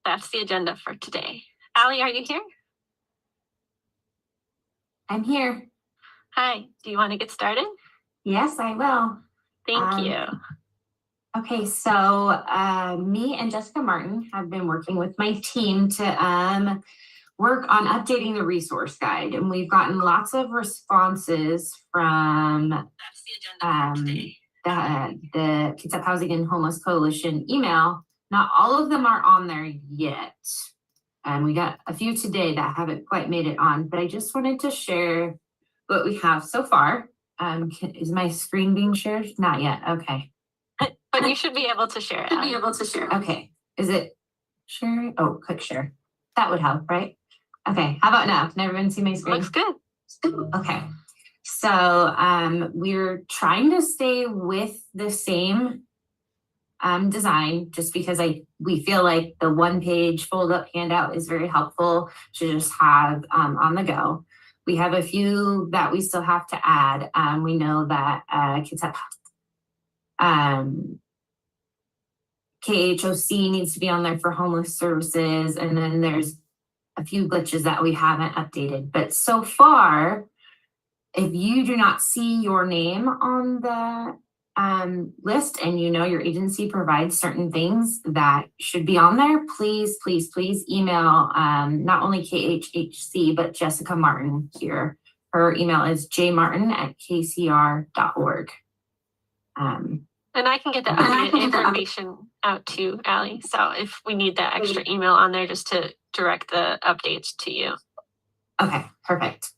that's the agenda for today. Allie, are you here? I'm here. Hi, do you want to get started? Yes, I will. Thank you. Okay, so me and Jessica Martin have been working with my team to work on updating the resource guide, and we've gotten lots of responses from the Kitsap Housing and Homeless Coalition email. Not all of them are on there yet. And we got a few today that haven't quite made it on, but I just wanted to share what we have so far. Is my screen being shared? Not yet. Okay. But you should be able to share it. Okay. Is it sharing? Oh, click share. That would help, right? Okay. How about now? Can everyone see my screen? Looks good. Okay. So we're trying to stay with the same design, just because we feel like the one-page fold-up handout is very helpful to just have on the go. We have a few that we still have to add. We know that Kitsap KHHC needs to be on there for homeless services, and then there's a few glitches that we haven't updated. But so far, if you do not see your name on the list and you know your agency provides certain things that should be on there, please email not only KHHC, but Jessica Martin here. Her email is jmartin@kcr.org. And I can get the updated information out to Allie. So if we need that extra email on there, just to direct the updates to you. Okay, perfect.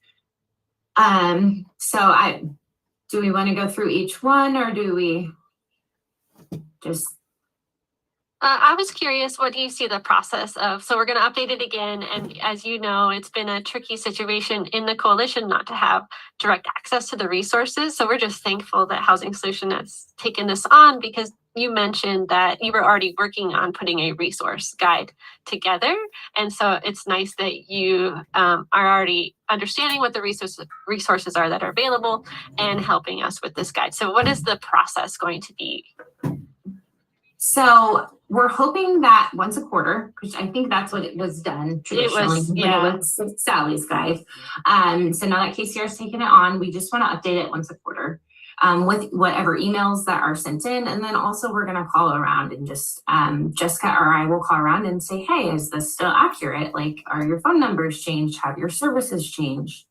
Do we want to go through each one, or do we just? I was curious, what do you see the process of? So we're going to update it again. And as you know, it's been a tricky situation in the coalition not to have direct access to the resources. So we're just thankful that Housing Solution has taken this on, because you mentioned that you were already working on putting a resource guide together. And so it's nice that you are already understanding what the resources are that are available and helping us with this guide. So what is the process going to be? So we're hoping that once a quarter, which I think that's what it was done traditionally. It was Sally's guide. So now that KCR has taken it on, we just want to update it once a quarter with whatever emails that are sent in. And then also we're going to call around and just Jessica or I will call around and say, hey, is this still accurate? Like, are your phone numbers changed? Have your services changed?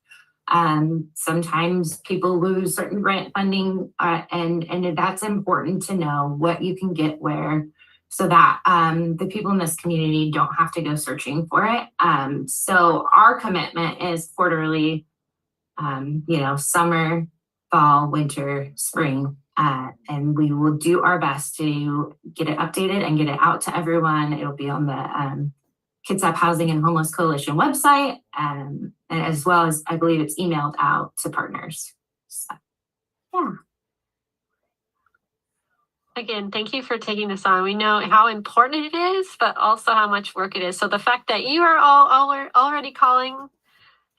Sometimes people lose certain grant funding, and that's important to know what you can get where, so that the people in this community don't have to go searching for it. So our commitment is quarterly, summer, fall, winter, spring, and we will do our best to get it updated and get it out to everyone. It'll be on the Kitsap Housing and Homeless Coalition website, and as well as I believe it's emailed out to partners. So, yeah. Again, thank you for taking this on. We know how important it is, but also how much work it is. So the fact that you are all already calling,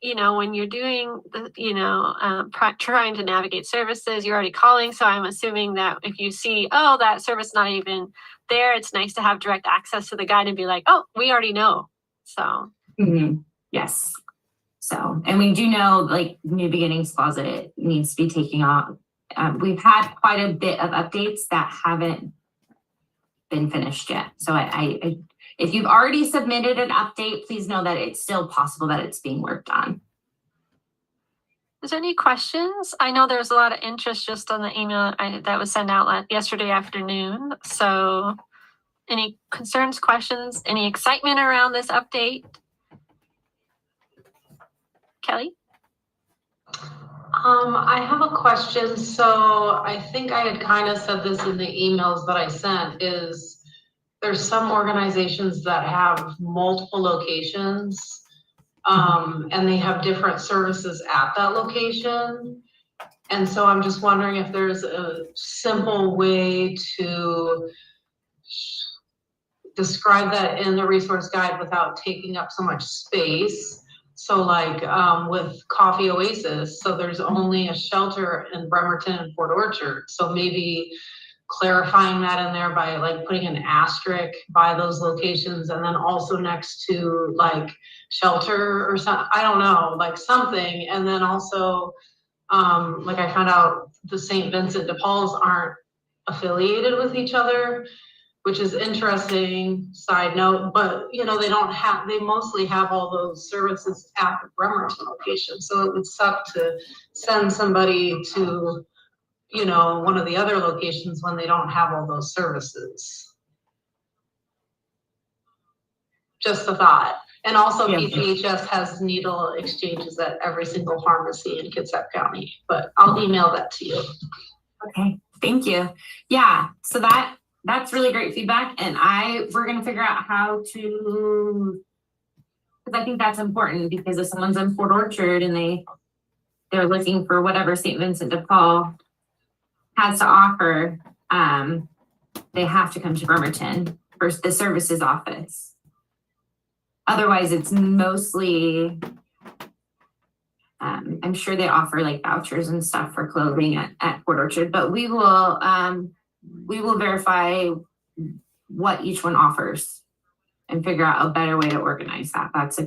when you're doing the, trying to navigate services, you're already calling. So I'm assuming that if you see, oh, that service not even there, it's nice to have direct access to the guide and be like, oh, we already know. So yes. So, and we do know, like, New Beginnings Closet needs to be taking off. We've had quite a bit of updates that haven't been finished yet. So I if you've already submitted an update, please know that it's still possible that it's being worked on. Is there any questions? I know there's a lot of interest just on the email that was sent out yesterday afternoon. So any concerns, questions, any excitement around this update? Kelly? I have a question. So I think I had kind of said this in the emails that I sent, is there's some organizations that have multiple locations, and they have different services at that location. And so I'm just wondering if there's a simple way to describe that in the resource guide without taking up so much space. So like with Coffee Oasis, so there's only a shelter in Bremerton and Port Orchard. So maybe clarifying that in there by like putting an asterisk by those locations and then also next to like shelter or something, I don't know, like something. And then also, like I found out the St. Vincent de Pauls aren't affiliated with each other, which is interesting, side note, but you know, they mostly have all those services at the Bremerton location. So it would suck to send somebody to, you know, one of the other locations when they don't have all those services. Just a thought. And also Yeah. PPHS has needle exchanges at every single pharmacy in Kitsap County, but I'll email that to you. Okay, thank you. Yeah, so that's really great feedback, and we're gonna figure out how to, because I think that's important, because if someone's in Port Orchard and they're looking for whatever St. Vincent de Paul has to offer, they have to come to Bremerton for the services office. Otherwise, it's mostly, I'm sure they offer like vouchers and stuff for clothing at Port Orchard, but we will verify what each one offers and figure out a better way to organize that. That's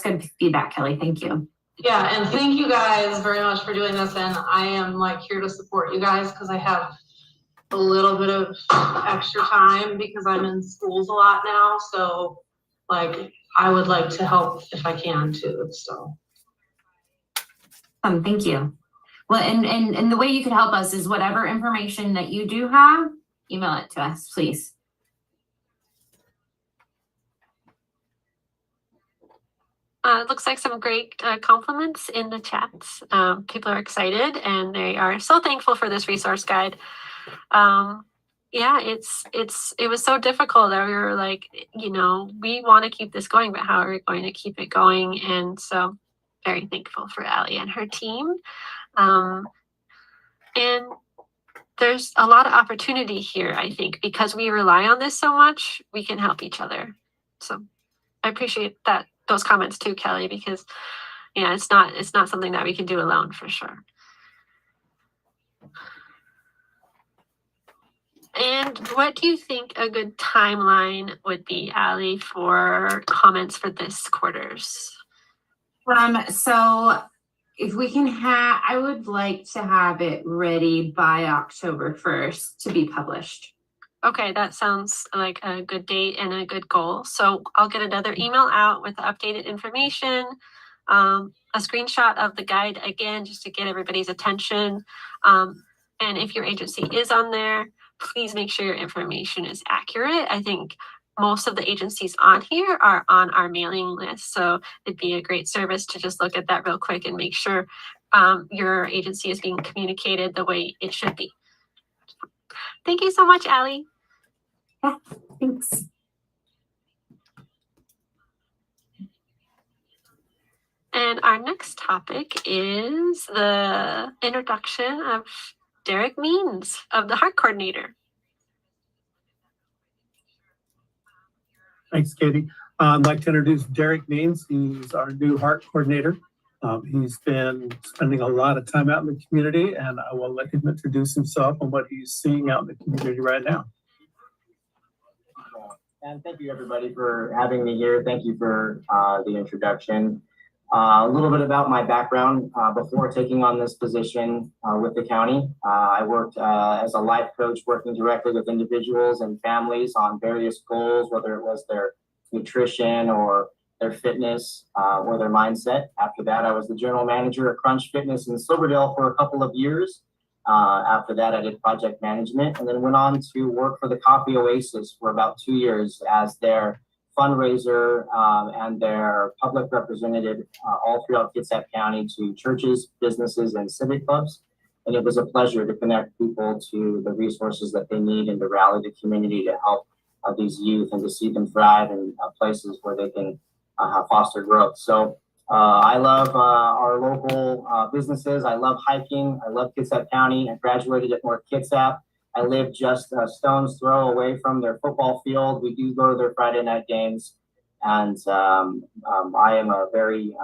good feedback, Kelly. Thank you. Yeah, and thank you guys very much for doing this. And I am like here to support you guys because I have a little bit of extra time because I'm in schools a lot now. So like, I would like to help if I can too, so. Thank you. Well, and the way you could help us is whatever information that you do have, email it to us, please. It looks like some great compliments in the chats. People are excited and they are so thankful for this resource guide. Yeah, it was so difficult that we were like, you know, we want to keep this going, but how are we going to keep it going? And so very thankful for Allie and her team. And there's a lot of opportunity here, I think, because we rely on this so much, we can help each other. So I appreciate those comments too, Kelly, because yeah, it's not something that we can do alone for sure. And what do you think a good timeline would be, Allie, for comments for this quarter's? So if we can I would like to have it ready by October 1st to be published. Okay, that sounds like a good date and a good goal. So I'll get another email out with the updated information, a screenshot of the guide again, just to get everybody's attention. And if your agency is on there, please make sure your information is accurate. I think most of the agencies on here are on our mailing list. So it'd be a great service to just look at that real quick and make sure your agency is being communicated the way it should be. Thank you so much, Allie. Yeah, thanks. And our next topic is the introduction of Derrick Means of the Heart Coordinator. Thanks, Katie. I'd like to introduce Derrick Means. He's our new Heart Coordinator. He's been spending a lot of time out in the community, and I will let him introduce himself and what he's seeing out in the community right now. And thank you, everybody, for having me here. Thank you for the introduction. A little bit about my background before taking on this position with the county. I worked as a life coach, working directly with individuals and families on various goals, whether it was their nutrition or their fitness or their mindset. After that, I was the general manager at Crunch Fitness in Silverdale for a couple of years. After that, I did project management and then went on to work for the Coffee Oasis for about 2 years as their fundraiser and their public representative all throughout Kitsap County to churches, businesses, and civic clubs. And it was a pleasure to connect people to the resources that they need and to rally the community to help these youth and to see them thrive in places where they can foster growth. So I love our local businesses. I love hiking. I love Kitsap County. I graduated at North Kitsap. I live just a stone's throw away from their football field. We do go to their Friday night games. And I am very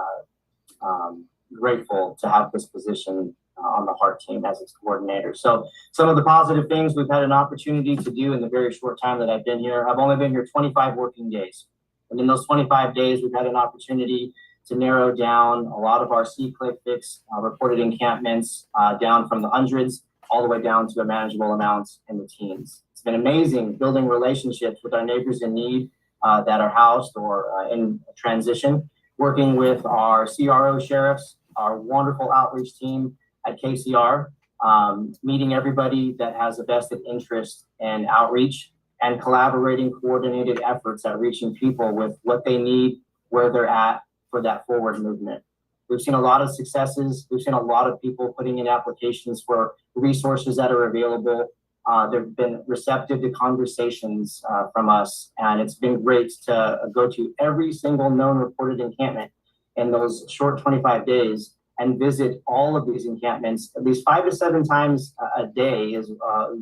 grateful to have this position on the HEART team as its coordinator. So some of the positive things we've had an opportunity to do in the very short time that I've been here, I've only been here 25 working days. And in those 25 days, we've had an opportunity to narrow down a lot of our see-click-fix reported encampments down from the hundreds all the way down to a manageable amount in the teens. It's been amazing building relationships with our neighbors in need that are housed or in transition, working with our CRO sheriffs, our wonderful outreach team at KCR, meeting everybody that has a vested interest in outreach and collaborating coordinated efforts at reaching people with what they need, where they're at for that forward movement. We've seen a lot of successes. We've seen a lot of people putting in applications for resources that are available. They've been receptive to conversations from us, and it's been great to go to every single known reported encampment in those short 25 days and visit all of these encampments at least 5 to 7 times a day is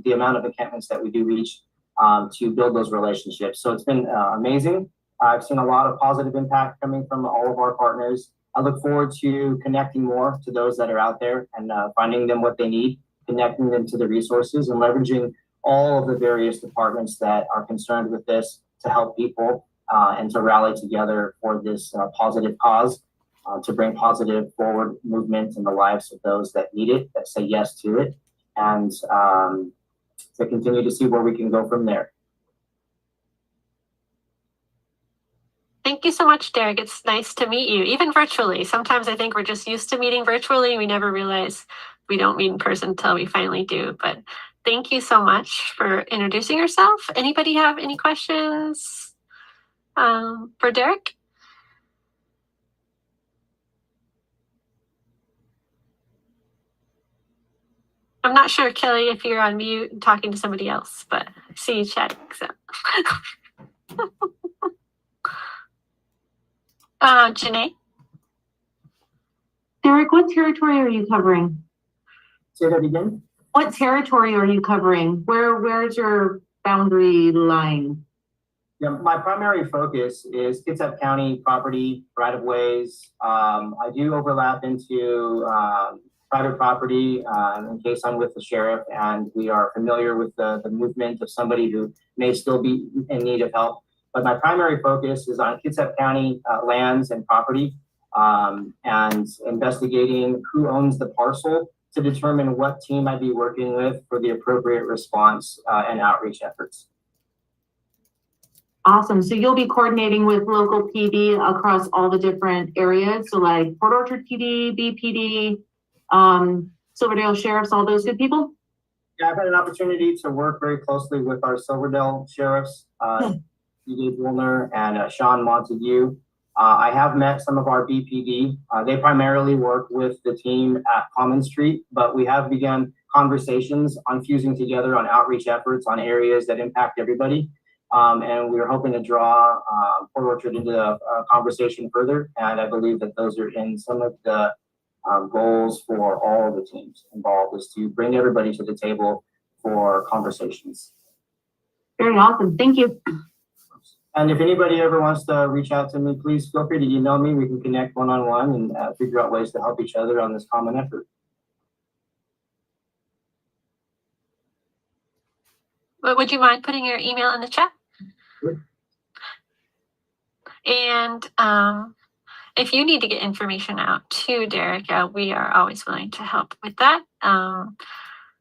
the amount of encampments that we do reach to build those relationships. So it's been amazing. I've seen a lot of positive impact coming from all of our partners. I look forward to connecting more to those that are out there and finding them what they need, connecting them to the resources, and leveraging all of the various departments that are concerned with this to help people and to rally together for this positive cause, to bring positive forward movement in the lives of those that need it, that say yes to it, and to continue to see where we can go from there. Thank you so much, Derrick. It's nice to meet you, even virtually. Sometimes I think we're just used to meeting virtually. We never realize we don't meet in person until we finally do. But thank you so much for introducing yourself. Anybody have any questions for Derrick? I'm not sure, Kelly, if you're on mute and talking to somebody else, but I see you chatting. So. Janae? Derrick, what territory are you covering? Say that again? What territory are you covering? Where's your boundary line? Yeah, my primary focus is Kitsap County property, right-of-ways. I do overlap into private property in case I'm with the sheriff and we are familiar with the movement of somebody who may still be in need of help. But my primary focus is on Kitsap County lands and property and investigating who owns the parcel to determine what team I'd be working with for the appropriate response and outreach efforts. Awesome. So you'll be coordinating with local PD across all the different areas. So like Port Orchard PD, BPD, Silverdale Sheriffs, all those good people? Yeah, I've had an opportunity to work very closely with our Silverdale Sheriffs, D.J. Bullner and Sean Montague. I have met some of our BPD. They primarily work with the team at Common Street, but we have begun conversations on fusing together on outreach efforts on areas that impact everybody. And we're hoping to draw Port Orchard into the conversation further. And I believe that those are in some of the goals for all of the teams involved, is to bring everybody to the table for conversations. Very awesome. Thank you. And if anybody ever wants to reach out to me, please feel free to email me. We can connect one-on-one and figure out ways to help each other on this common effort. But would you mind putting your email in the chat? Sure. And if you need to get information out to Derrick, we are always willing to help with that.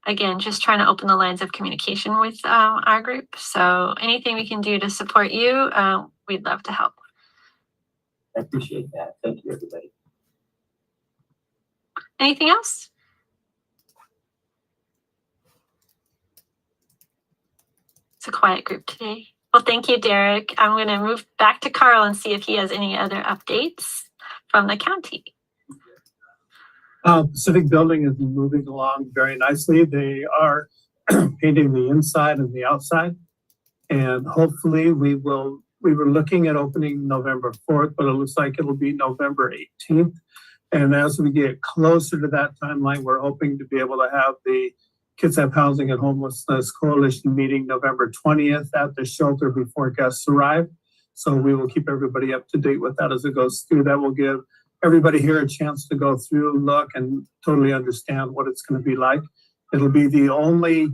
Again, just trying to open the lines of communication with our group. So anything we can do to support you, we'd love to help. I appreciate that. Thank you, everybody. Anything else? It's a quiet group today. Well, thank you, Derrick. I'm going to move back to Carl and see if he has any other updates from the county. Civic Building is moving along very nicely. They are painting the inside and the outside. And hopefully we were looking at opening November 4th, but it looks like it'll be November 18th. And as we get closer to that timeline, we're hoping to be able to have the Kitsap Housing and Homelessness Coalition meeting November 20th at the shelter before guests arrive. So we will keep everybody up to date with that as it goes through. That will give everybody here a chance to go through, look, and totally understand what it's going to be like. It'll be the only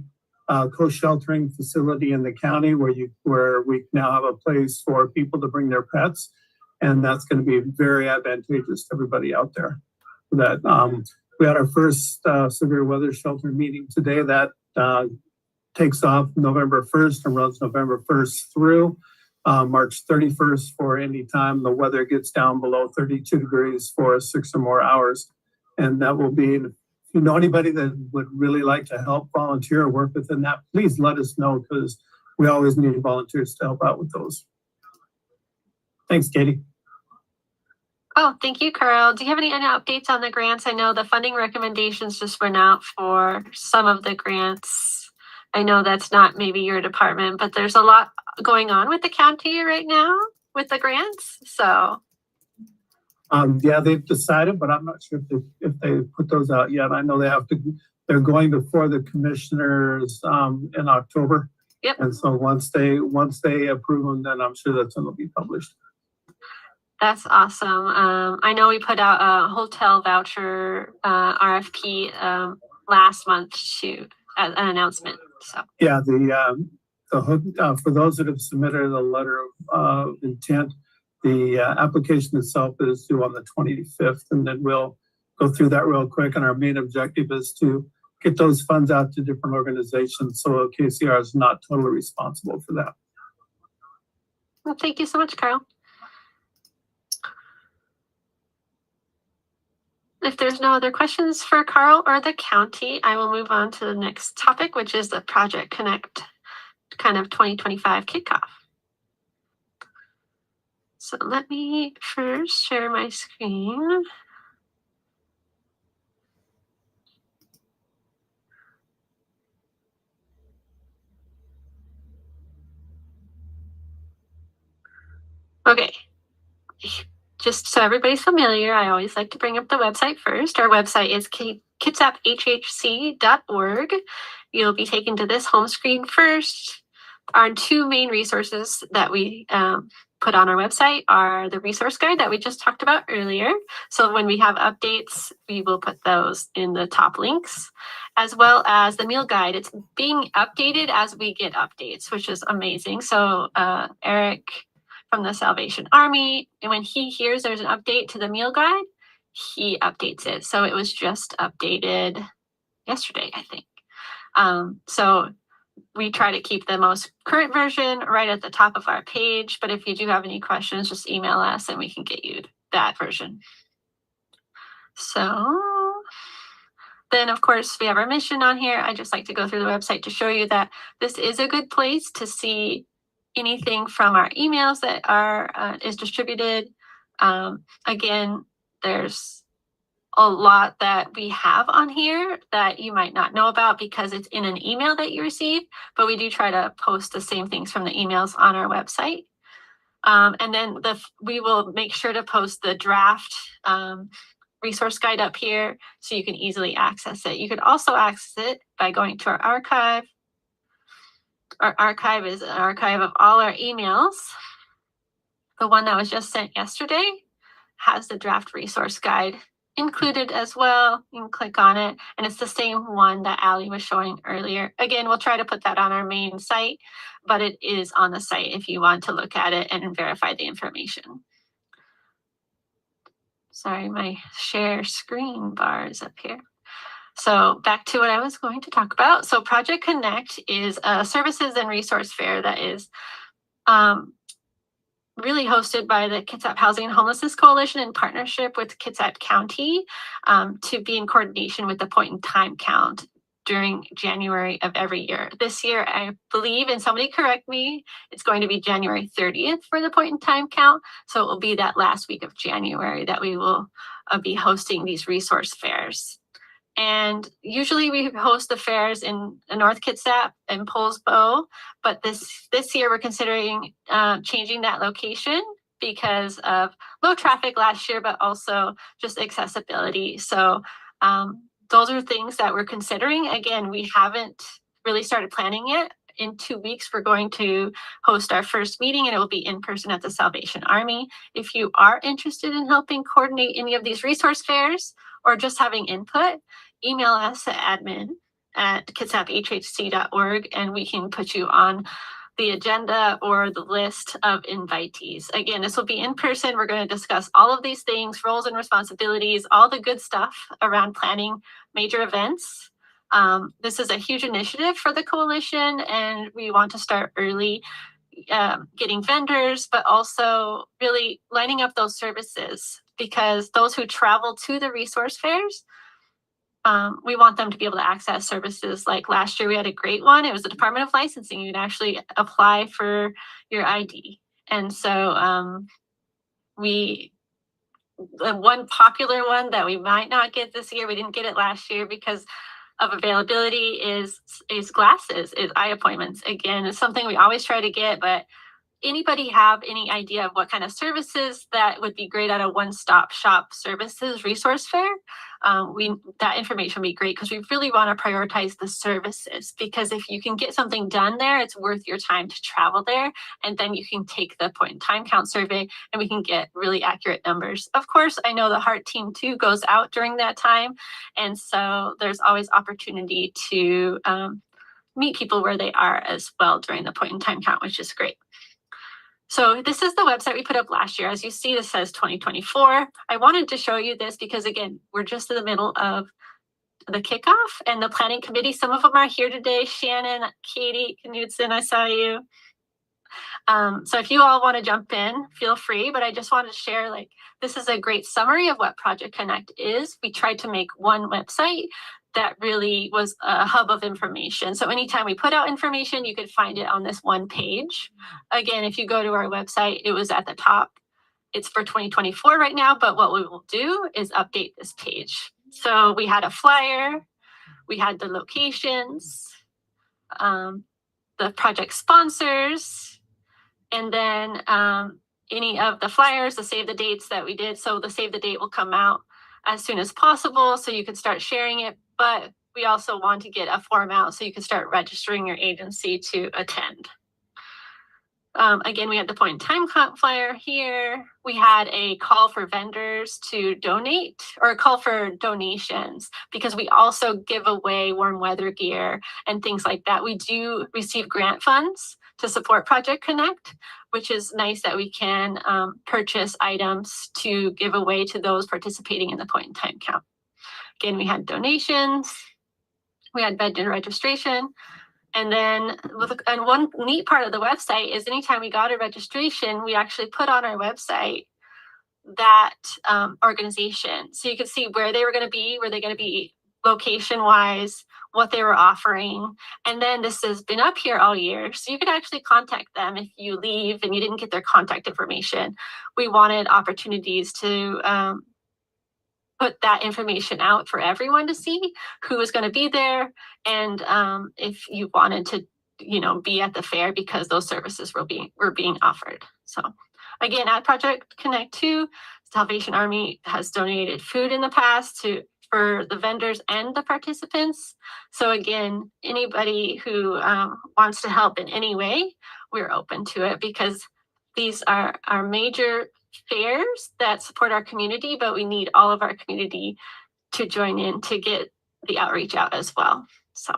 co-sheltering facility in the county where we now have a place for people to bring their pets, and that's going to be very advantageous to everybody out there. That we had our first severe weather shelter meeting today. That takes off November 1st and runs November 1st through March 31st for any time the weather gets down below 32 degrees for 6 or more hours. And that will be, if you know anybody that would really like to help volunteer or work within that, please let us know, because we always need volunteers to help out with those. Thanks, Katie. Oh, thank you, Carl. Do you have any updates on the grants? I know the funding recommendations just went out for some of the grants. I know that's not maybe your department, but there's a lot going on with the county right now with the grants. So yeah, they've decided, but I'm not sure if they put those out yet. I know they're going before the commissioners in October. Yep. And so once they approve them, then I'm sure that's when they'll be published. that's awesome. I know we put out a hotel voucher RFP last month too, as an announcement. So Yeah, for those that have submitted a letter of intent, the application itself is due on the 25th, and then we'll go through that real quick. And our main objective is to get those funds out to different organizations, so KCR is not totally responsible for that. well, thank you so much, Carl. If there's no other questions for Carl or the county, I will move on to the next topic, which is the Project Connect kind of 2025 kickoff. So let me first share my screen. Okay. Just so everybody's familiar, I always like to bring up the website first. Our website is kitsap.hhc.org. You'll be taken to this home screen first. Our two main resources that we put on our website are the resource guide that we just talked about earlier. So when we have updates, we will put those in the top links, as well as the meal guide. It's being updated as we get updates, which is amazing. So Derrick from the Salvation Army, and when he hears there's an update to the meal guide, he updates it. So it was just updated yesterday, I think. So we try to keep the most current version right at the top of our page, but if you do have any questions, just email us and we can get you that version. So then, of course, we have our mission on here. I just like to go through the website to show you that this is a good place to see anything from our emails that is distributed. Again, there's a lot that we have on here that you might not know about because it's in an email that you receive, but we do try to post the same things from the emails on our website. And then we will make sure to post the draft resource guide up here so you can easily access it. You could also access it by going to our archive. Our archive is an archive of all our emails. The one that was just sent yesterday has the draft resource guide included as well. You can click on it, and it's the same one that Ali was showing earlier. Again, we'll try to put that on our main site, but it is on the site if you want to look at it and verify the information. Sorry, my share screen bar is up here. So back to what I was going to talk about. So Project Connect is a services and resource fair that is really hosted by the Kitsap Housing and Homelessness Coalition in partnership with Kitsap County to be in coordination with the point in time count during January of every year. This year, I believe, and somebody correct me, it's going to be January 30th for the point in time count. So it will be that last week of January that we will be hosting these resource fairs. And usually we host the fairs in North Kitsap and Poulsbo, but this year we're considering changing that location because of low traffic last year, but also just accessibility. So those are things that we're considering. Again, we haven't really started planning yet. in 2 weeks, we're going to host our first meeting, and it will be in person at the Salvation Army. If you are interested in helping coordinate any of these resource fairs or just having input, email us at admin@kitsap.hhc.org, and we can put you on the agenda or the list of invitees. Again, this will be in person. We're going to discuss all of these things, roles and responsibilities, all the good stuff around planning major events. This is a huge initiative for the coalition, and we want to start early, getting vendors, but also really lining up those services, because those who travel to the resource fairs, we want them to be able to access services. Like last year, we had a great one. It was the Department of Licensing. You can actually apply for your ID. And so one popular one that we might not get this year, we didn't get it last year because of availability, is glasses, is eye appointments. Again, it's something we always try to get, but anybody have any idea of what kind of services that would be great at a one-stop shop services resource fair? That information would be great, because we really want to prioritize the services, because if you can get something done there, it's worth your time to travel there, and then you can take the point in time count survey and we can get really accurate numbers. Of course, I know the HEART team too goes out during that time, and so there's always opportunity to meet people where they are as well during the point in time count, which is great. So this is the website we put up last year. As you see, this says 2024. I wanted to show you this because, again, we're just in the middle of the kickoff and the planning committee. Some of them are here today. Shannon, Katie, Knudsen, I saw you. So if you all want to jump in, feel free. But I just wanted to share, like, this is a great summary of what Project Connect is. We tried to make one website that really was a hub of information. So anytime we put out information, you could find it on this one page. Again, if you go to our website, it was at the top. It's for 2024 right now, but what we will do is update this page. So we had a flyer, we had the locations, the project sponsors, and then any of the flyers, the save the dates that we did. So the save the date will come out as soon as possible, so you can start sharing it. But we also want to get a form out so you can start registering your agency to attend. Again, we had the point in time count flyer here. We had a call for vendors to donate, or a call for donations, because we also give away warm weather gear and things like that. We do receive grant funds to support Project Connect, which is nice that we can purchase items to give away to those participating in the point in time count. Again, we had donations, we had vendor registration, and then and one neat part of the website is anytime we got a registration, we actually put on our website that organization. So you could see where they were going to be, where they're going to be location-wise, what they were offering. And then this has been up here all year. So you could actually contact them if you leave and you didn't get their contact information. We wanted opportunities to put that information out for everyone to see who was going to be there. And if you wanted to, be at the fair, because those services were being offered. So again, at Project Connect 2, Salvation Army has donated food in the past for the vendors and the participants. So again, anybody who wants to help in any way, we're open to it, because these are our major fairs that support our community, but we need all of our community to join in to get the outreach out as well. So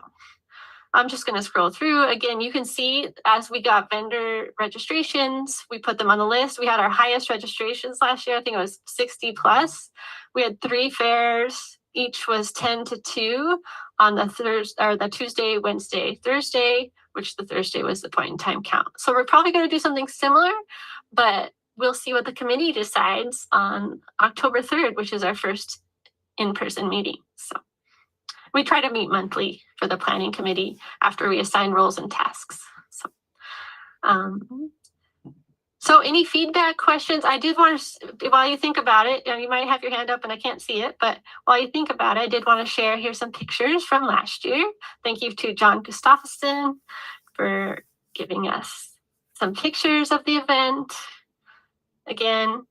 I'm just going to scroll through. Again, you can see as we got vendor registrations, we put them on the list. We had our highest registrations last year. I think it was 60 plus. We had 3 fairs. Each was 10 to 2 on the Tuesday, Wednesday, Thursday, which the Thursday was the point in time count. So we're probably going to do something similar, but we'll see what the committee decides on October 3rd, which is our first in-person meeting. So we try to meet monthly for the planning committee after we assign roles and tasks. So any feedback, questions? I did want to, while you think about it, you might have your hand up and I can't see it, but while you think about it, I did want to share here some pictures from last year. Thank you to John Gustafson for giving us some pictures of the event. Again,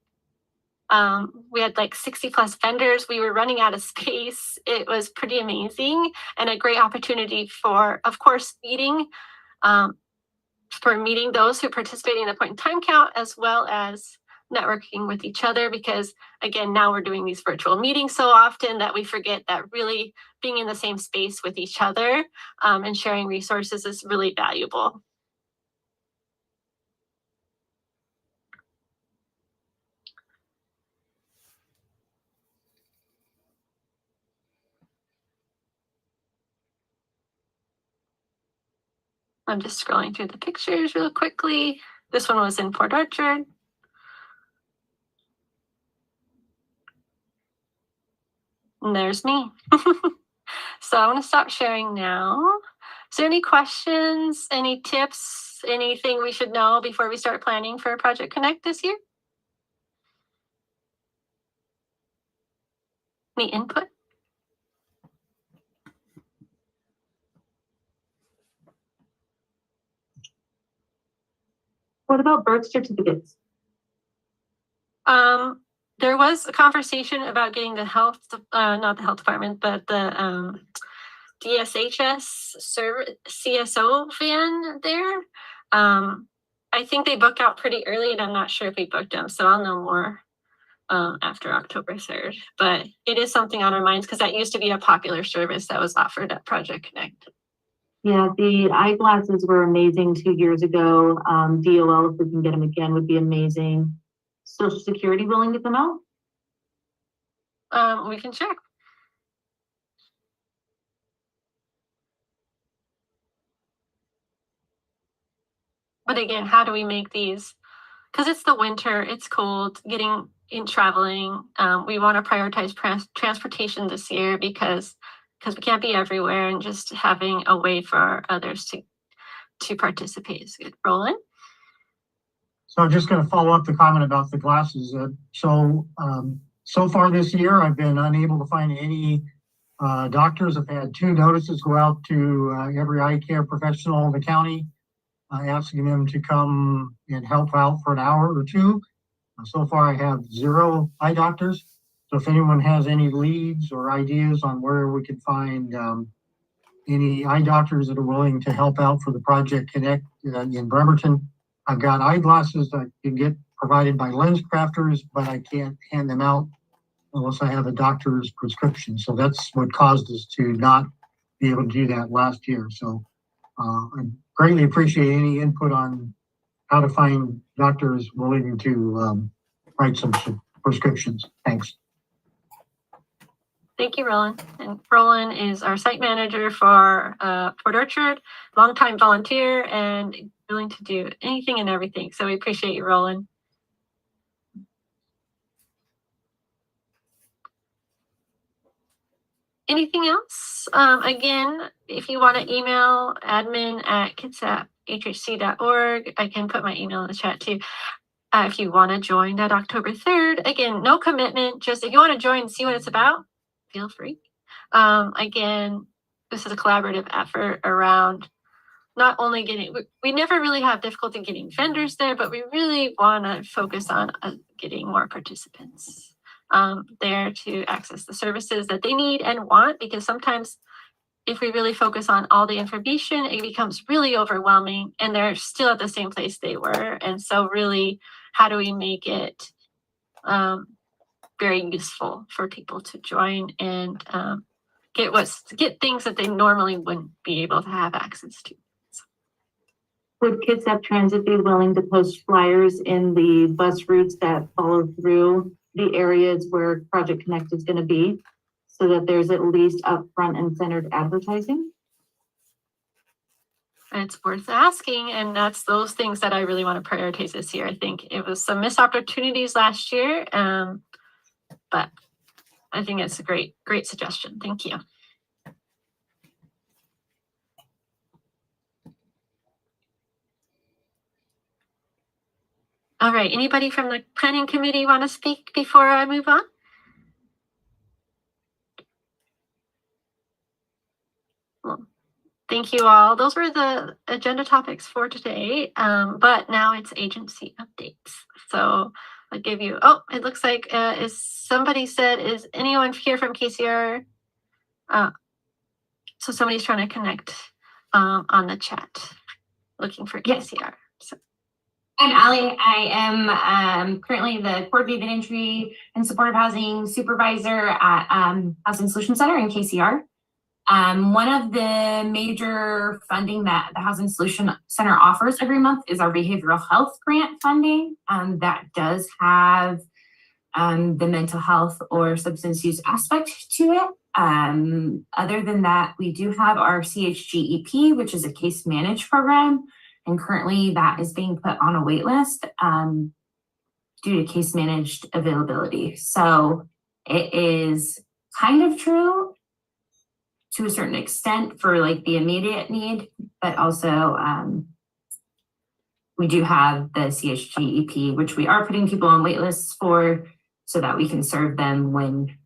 we had like 60 plus vendors. We were running out of space. It was pretty amazing and a great opportunity for, of course, feeding for meeting those who participate in the point in time count, as well as networking with each other, because again, now we're doing these virtual meetings so often that we forget that really being in the same space with each other and sharing resources is really valuable. I'm just scrolling through the pictures real quickly. This one was in Port Orchard. And there's me. So I want to stop sharing now. Is there any questions, any tips, anything we should know before we start planning for Project Connect this year? Any input? What about birth certificates? There was a conversation about getting the health, not the health department, but the DSHS CSO van there. I think they booked out pretty early, and I'm not sure if we booked them, so I'll know more after October 3rd. But it is something on our minds because that used to be a popular service that was offered at Project Connect. Yeah, the eyeglasses were amazing 2 years ago. DOL, if we can get them again, would be amazing. Social Security willing to come out? We can check. But again, how do we make these? Because it's the winter, it's cold, getting in traveling. We want to prioritize transportation this year because we can't be everywhere, and just having a way for others to participate is good. Roland? So I'm just going to follow up the comment about the glasses. So far this year, I've been unable to find any doctors. I've had 2 notices go out to every eye care professional in the county, asking them to come and help out for an hour or 2. So far, I have 0 eye doctors. So if anyone has any leads or ideas on where we can find any eye doctors that are willing to help out for the Project Connect in Bremerton, I've got eyeglasses that can get provided by lens crafters, but I can't hand them out unless I have a doctor's prescription. So that's what caused us to not be able to do that last year. So I greatly appreciate any input on how to find doctors willing to write some prescriptions. Thanks. Thank you, Roland. And Roland is our site manager for Port Orchard, longtime volunteer and willing to do anything and everything. So we appreciate you, Roland. Anything else? Again, if you want to email admin@kitsap.hhc.org, I can put my email in the chat too. If you want to join that October 3rd, again, no commitment, just if you want to join and see what it's about, feel free. Again, this is a collaborative effort around not only getting, we never really have difficulty getting vendors there, but we really want to focus on getting more participants there to access the services that they need and want, because sometimes if we really focus on all the information, it becomes really overwhelming and they're still at the same place they were. And so really, how do we make it very useful for people to join and get things that they normally wouldn't be able to have access to. Would Kitsap Transit be willing to post flyers in the bus routes that follow through the areas where Project Connect is going to be, so that there's at least upfront and centered advertising? It's worth asking, and that's those things that I really want to prioritize this year. I think it was some missed opportunities last year, but I think it's a great suggestion. Thank you. All right, anybody from the planning committee want to speak before I move on? Well, thank you all. Those were the agenda topics for today, but now it's agency updates. So I'll give you, oh, it looks like is anyone here from KCR? So somebody's trying to connect on the chat. looking for Yes. KCR. So I'm Allie. I am currently the Coordinated Entry and Supportive Housing Supervisor at Housing Solution Center in KCR. One of the major funding that the Housing Solution Center offers every month is our behavioral health grant funding. That does have the mental health or substance use aspect to it. Other than that, we do have our CHGEP, which is a case managed program. And currently that is being put on a wait list due to case managed availability. So it is kind of true to a certain extent for like the immediate need, but also we do have the CHGEP, which we are putting people on wait lists for so that we can serve them when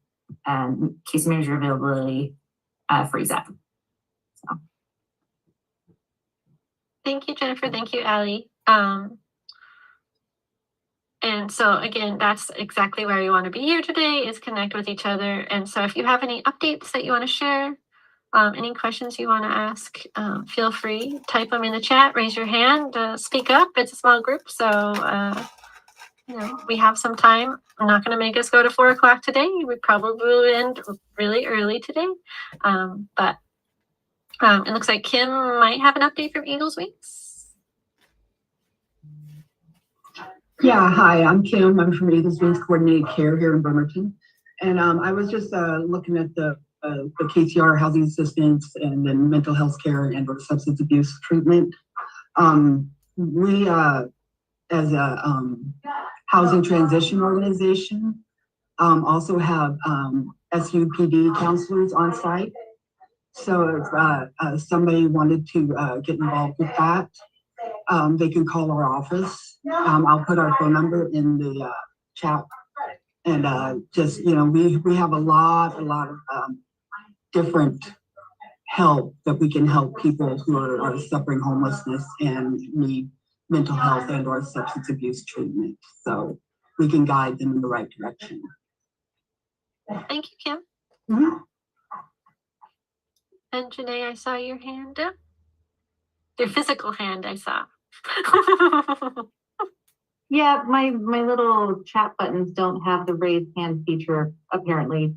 case manager availability frees up. So. thank you, Jennifer. Thank you, Allie. And so again, that's exactly where we want to be here today, is connect with each other. And so if you have any updates that you want to share, any questions you want to ask, feel free, type them in the chat, raise your hand, speak up. It's a small group, so you know, we have some time. I'm not going to make us go to 4 o'clock today. We probably will end really early today. But it looks like Kim might have an update from Eagles Weeks. Yeah, hi, I'm Kim. I'm from Eagles Wings Coordinated Care here in Bremerton. And I was just looking at the KCR housing assistance and then mental health care and or substance abuse treatment. We, as a housing transition organization, also have SUPD counselors on site. So if somebody wanted to get involved with that, they can call our office. I'll put our phone number in the chat. And just, you know, we have a lot of different help that we can help people who are suffering homelessness and need mental health and or substance abuse treatment. So we can guide them in the right direction. Thank you, Kim. Mm-hmm. And Janae, I saw your hand up. Your physical hand, I saw. Yeah, my little chat buttons don't have the raised hand feature, apparently.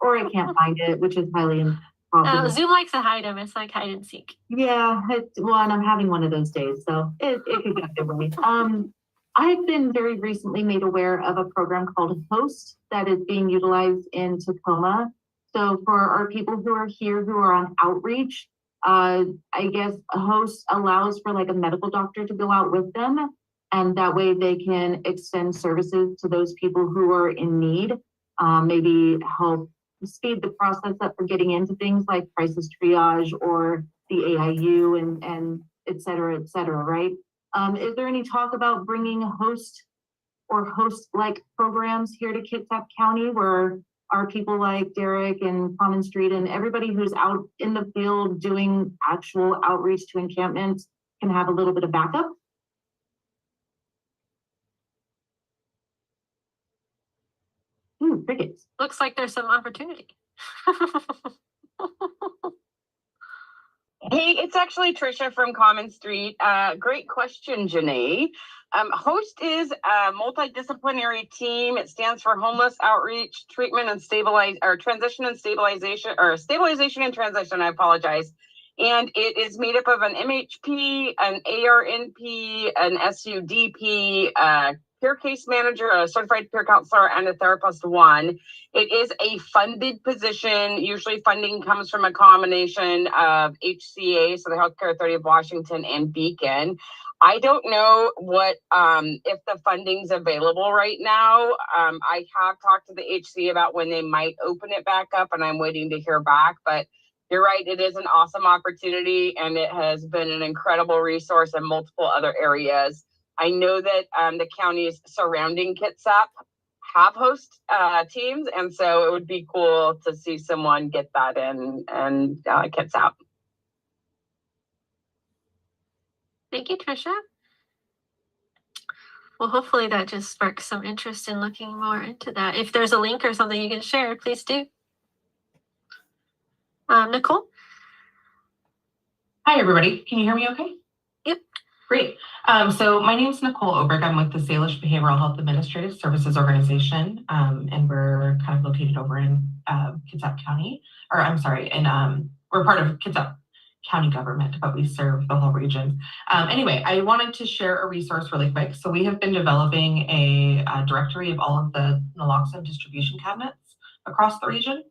Or I can't find it, which is highly impossible. Zoom likes to hide them. It's like hide and seek. Yeah, well, and I'm having one of those days, so it could get differently. I've been very recently made aware of a program called Host that is being utilized in Tacoma. So for our people who are here who are on outreach, I guess a Host allows for like a medical doctor to go out with them, and that way they can extend services to those people who are in need, maybe help speed the process up for getting into things like crisis triage or the AIU and et cetera, right? Is there any talk about bringing Host or Host-like programs here to Kitsap County where our people like Derrick and Common Street and everybody who's out in the field doing actual outreach to encampments can have a little bit of backup? Crickets. Looks like there's some opportunity. Hey, it's actually Trisha from Common Street. Great question, Janae. Host is a multidisciplinary team. It stands for Homeless Outreach, Treatment and Transition and Stabilization, or Stabilization and Transition, I apologize. And it is made up of an MHP, an ARNP, an SUDP, peer case manager, a certified peer counselor, and a therapist 1. It is a funded position. Usually funding comes from a combination of HCA, so the Healthcare Authority of Washington, and Beacon. I don't know what if the funding's available right now. I have talked to the HCA about when they might open it back up, and I'm waiting to hear back. But you're right, it is an awesome opportunity, and it has been an incredible resource in multiple other areas. I know that the counties surrounding Kitsap have Host teams, and so it would be cool to see someone get that in Kitsap. Thank you, Trisha. Well, hopefully that just sparks some interest in looking more into that. If there's a link or something you can share, please do. Nicole? Hi, everybody. Can you hear me okay? Yep. Great. So my name is Nicole Oberg. I'm with the Salish Behavioral Health Administrative Services Organization, and we're kind of located over in Kitsap County, or I'm sorry, we're part of Kitsap County government, but we serve the whole region. Anyway, I wanted to share a resource really quick. So we have been developing a directory of all of the naloxone distribution cabinets across the region.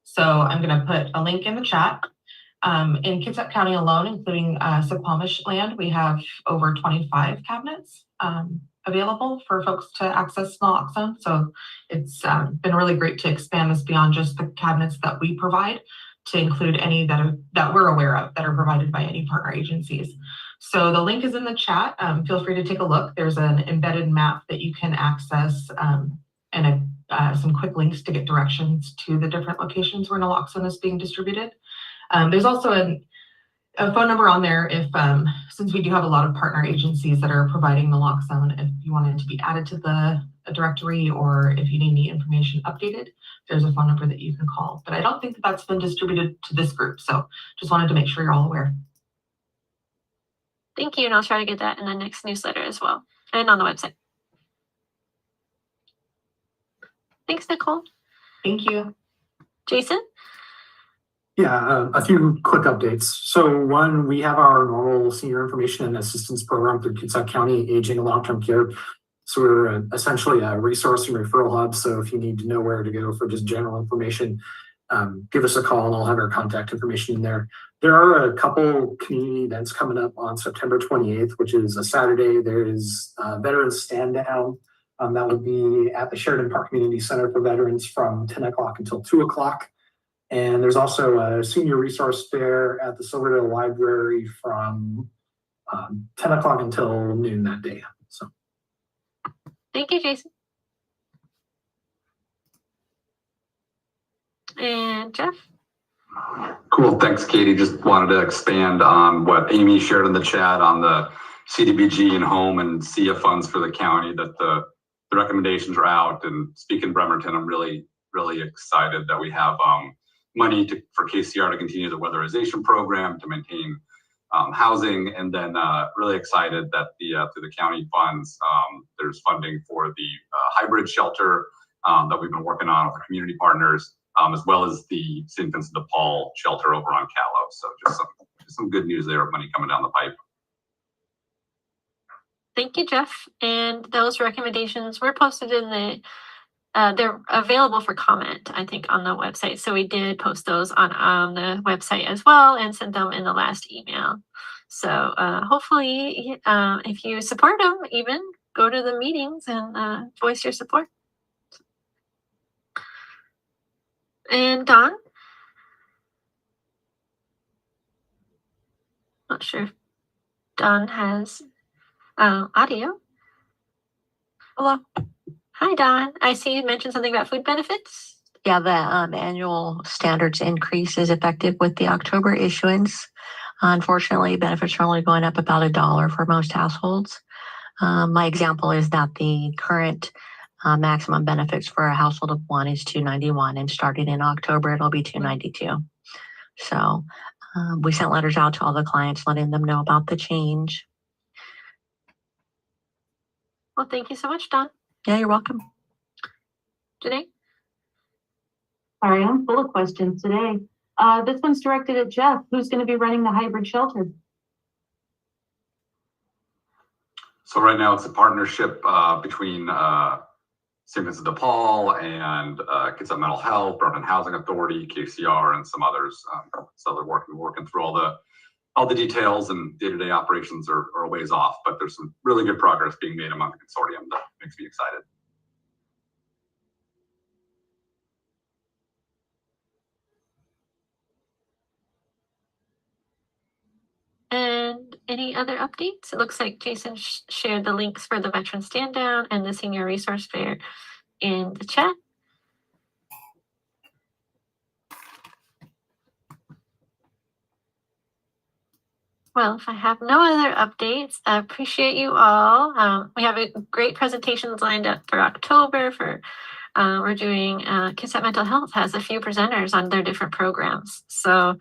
So I'm going to put a link in the chat. In Kitsap County alone, including Suquamish land, we have over 25 cabinets available for folks to access naloxone. So it's been really great to expand this beyond just the cabinets that we provide to include any that we're aware of that are provided by any partner agencies. So the link is in the chat. Feel free to take a look. There's an embedded map that you can access and some quick links to get directions to the different locations where naloxone is being distributed. There's also a phone number on there if, since we do have a lot of partner agencies that are providing naloxone, if you wanted to be added to the directory or if you need any information updated, there's a phone number that you can call. But I don't think that that's been distributed to this group. So just wanted to make sure you're all aware. Thank you, and I'll try to get that in the next newsletter as well, and on the website. Thanks, Nicole. Thank you. Jason? Yeah, a few quick updates. So one, we have our normal senior information and assistance program through Kitsap County Aging and Long-Term Care. So we're essentially a resource and referral hub. So if you need to know where to go for just general information, give us a call and I'll have our contact information in there. There are a couple community events coming up on September 28th, which is a Saturday. There is Veterans Stand Down. That would be at the Sheridan Park Community Center for Veterans from 10 o'clock until 2 o'clock. And there's also a senior resource fair at the Silverdale Library from 10 o'clock until noon that day. So, Thank you, Jason. And Jeff? Cool, thanks, Katie. Just wanted to expand on what Amy shared in the chat on the CDBG and home and SIA funds for the county, that the recommendations are out. And speaking Bremerton, I'm really excited that we have money for KCR to continue the weatherization program to maintain housing, and then really excited that through the county funds, there's funding for the hybrid shelter that we've been working on with our community partners, as well as the St. Vincent de Paul shelter over on Callow. So just some good news there of money coming down the pipe. Thank you, Jeff. And those recommendations were posted in the they're available for comment, I think, on the website. So we did post those on the website as well and sent them in the last email. So hopefully, if you support them, even go to the meetings and voice your support. And Dawn? Not sure if Dawn has audio. Hello. Hi, Dawn. I see you mentioned something about food benefits. Yeah, the annual standards increase is effective with the October issuance. Unfortunately, benefits are only going up about $1 for most households. My example is that the current maximum benefits for a household of one is $291, and starting in October, it'll be $292. So we sent letters out to all the clients letting them know about the change. Well, thank you so much, Dawn. Yeah, you're welcome. Janae? Sorry, I'm full of questions today. This one's directed at Jeff. Who's going to be running the hybrid shelter? So right now it's a partnership between St. Vincent de Paul and Kitsap Mental Health, Bremerton Housing Authority, KCR, and some others. So they're working through all the details, and day-to-day operations are a ways off, but there's some really good progress being made among the consortium that makes me excited. And any other updates? It looks like Jason shared the links for the Veteran Stand Down and the Senior Resource Fair in the chat. Well, if I have no other updates, I appreciate you all. We have great presentations lined up for October. We're doing Kitsap Mental Health has a few presenters on their different programs. So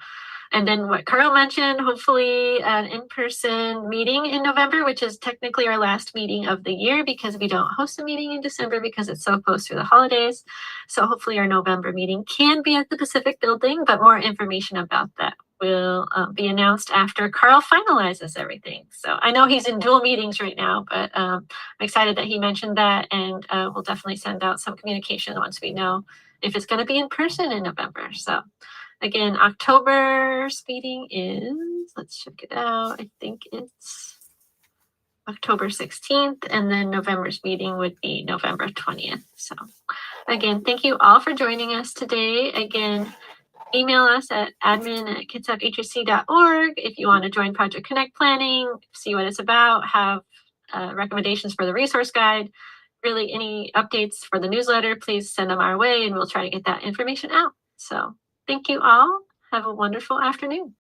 And then what Carl mentioned, hopefully an in-person meeting in November, which is technically our last meeting of the year because we don't host a meeting in December because it's so close to the holidays. So hopefully our November meeting can be at the Pacific Building, but more information about that will be announced after Carl finalizes everything. So I know he's in dual meetings right now, but I'm excited that he mentioned that, and we'll definitely send out some communication once we know if it's going to be in person in November. So again, October's meeting is, let's check it out. I think it's October 16th, and then November's meeting would be November 20th. So again, thank you all for joining us today. Again, email us at admin@kitsap.hhc.org if you want to join Project Connect planning, see what it's about, have recommendations for the resource guide. Really, any updates for the newsletter, please send them our way and we'll try to get that information out. So thank you all. Have a wonderful afternoon.